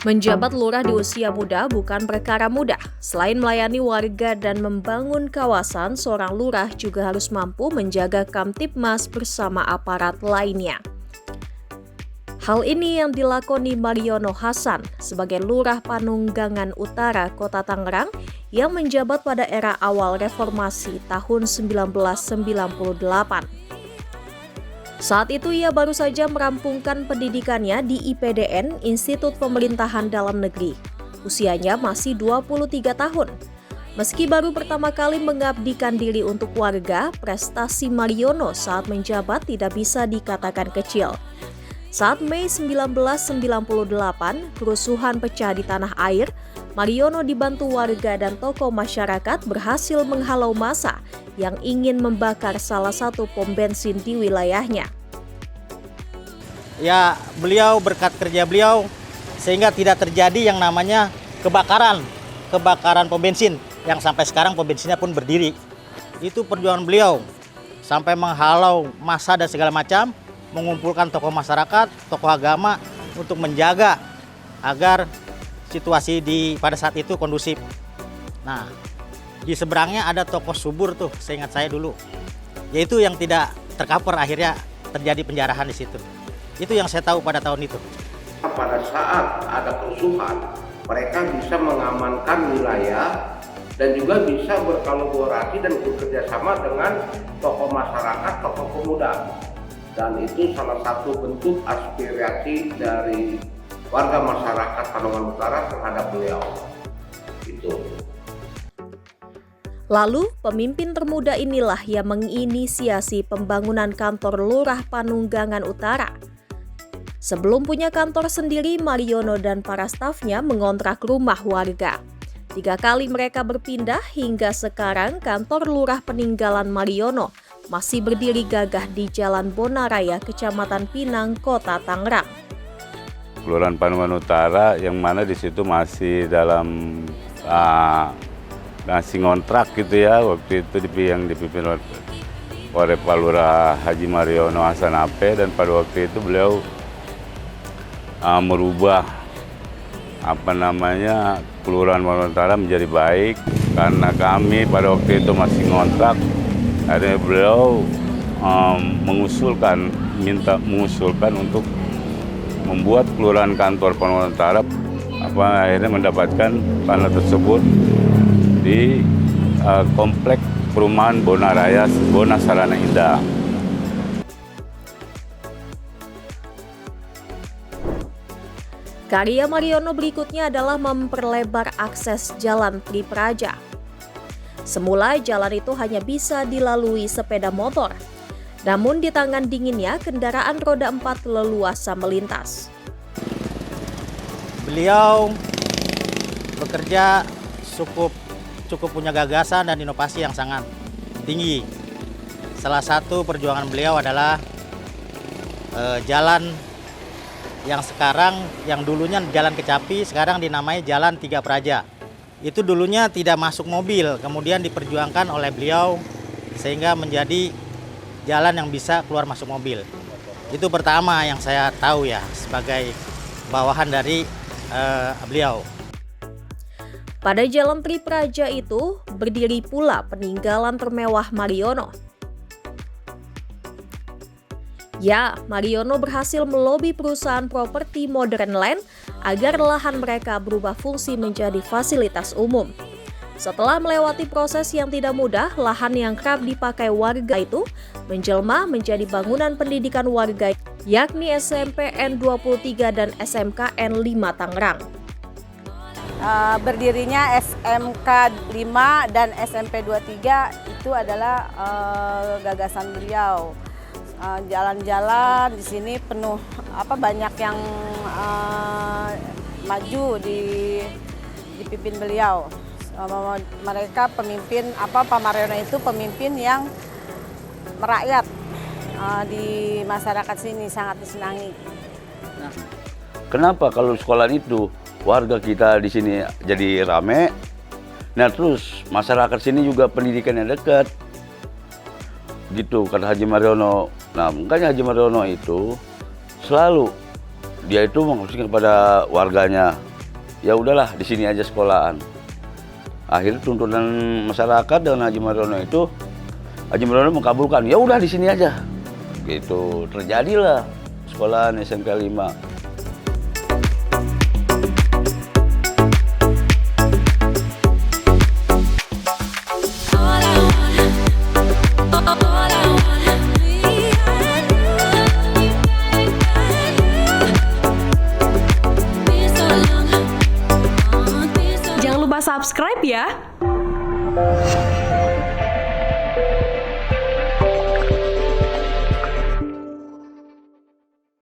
Menjabat lurah di usia muda bukan perkara mudah. Selain melayani warga dan membangun kawasan, seorang lurah juga harus mampu menjaga Kamtibmas bersama aparat lainnya. Hal ini yang dilakoni Mariono Hasan sebagai Lurah Panunggangan Utara, Kota Tangerang yang menjabat pada era awal reformasi tahun 1998. Saat itu ia baru saja merampungkan pendidikannya di IPDN, Institut Pemerintahan Dalam Negeri. Usianya masih 23 tahun. Meski baru pertama kali mengabdikan diri untuk warga, prestasi Mariono saat menjabat tidak bisa dikatakan kecil. Saat Mei 1998, kerusuhan pecah di tanah air, Mariono dibantu warga dan tokoh masyarakat berhasil menghalau massa yang ingin membakar salah satu pom bensin di wilayahnya. Ya, beliau berkat kerja beliau sehingga tidak terjadi yang namanya kebakaran pom bensin yang sampai sekarang pom bensinnya pun berdiri. Itu perjuangan beliau sampai menghalau massa dan segala macam, mengumpulkan tokoh masyarakat, tokoh agama untuk menjaga agar situasi pada saat itu kondusif. Nah, di seberangnya ada tokoh subur tuh, seingat saya dulu. Yaitu yang tidak tercover, akhirnya terjadi penjarahan di situ. Itu yang saya tahu pada tahun itu. Pada saat ada kerusuhan, mereka bisa mengamankan wilayah dan juga bisa berkolaborasi dan bekerja sama dengan tokoh masyarakat, tokoh pemuda. Dan itu salah satu bentuk aspirasi dari warga masyarakat Panungan Utara terhadap beliau. Itu. Lalu, pemimpin termuda inilah yang menginisiasi pembangunan kantor Lurah Panunggangan Utara. Sebelum punya kantor sendiri, Mariono dan para stafnya mengontrak rumah warga. 3 kali mereka berpindah hingga sekarang kantor Lurah peninggalan Mariono masih berdiri gagah di Jalan Bonaraya, Kecamatan Pinang, Kota Tangerang. Kelurahan Panungan Utara yang mana di situ masih dalam masih ngontrak gitu ya, waktu itu yang dipimpin oleh Pak Lurah Haji Mariono Hasan AP, dan pada waktu itu beliau merubah Kelurahan Panungan Utara menjadi baik karena kami pada waktu itu masih ngontrak. Akhirnya beliau mengusulkan untuk membuat kelurahan kantor Panungan Utara, akhirnya mendapatkan tanah tersebut di komplek perumahan Bonaraya, Bona Sarana Indah. Karya Mariono berikutnya adalah memperlebar akses Jalan Tripraja. Semula jalan itu hanya bisa dilalui sepeda motor. Namun di tangan dinginnya kendaraan roda 4 leluasa melintas. Beliau bekerja cukup punya gagasan dan inovasi yang sangat tinggi. Salah satu perjuangan beliau adalah jalan yang dulunya Jalan Kecapi, sekarang dinamai Jalan Tiga Praja. Itu dulunya tidak masuk mobil, kemudian diperjuangkan oleh beliau sehingga menjadi jalan yang bisa keluar masuk mobil. Itu pertama yang saya tahu ya, sebagai bawahan dari beliau. Pada Jalan Tripraja itu berdiri pula peninggalan termewah Mariono. Ya, Mariono berhasil melobi perusahaan properti Modern Land agar lahan mereka berubah fungsi menjadi fasilitas umum. Setelah melewati proses yang tidak mudah, lahan yang kerap dipakai warga itu menjelma menjadi bangunan pendidikan warga, yakni SMP N23 dan SMK N5 Tangerang. Berdirinya SMK 5 dan SMP 23 itu adalah gagasan beliau. Jalan-jalan di sini penuh banyak yang maju dipimpin beliau. Mereka pemimpin Pak Mariono itu pemimpin yang merakyat di masyarakat sini sangat disenangi. Kenapa kalau sekolah itu warga kita di sini jadi rame? Nah terus masyarakat sini juga pendidikannya dekat. Gitu kata Haji Mariono. Nah makanya Haji Mariono itu selalu dia itu mengusulkan kepada warganya ya udahlah di sini aja sekolahan. Akhirnya tuntutan masyarakat dengan Haji Mariono itu, Haji Mariono mengabulkan, ya udah di sini aja. Gitu, terjadilah sekolahan SMK 5. Jangan lupa subscribe ya.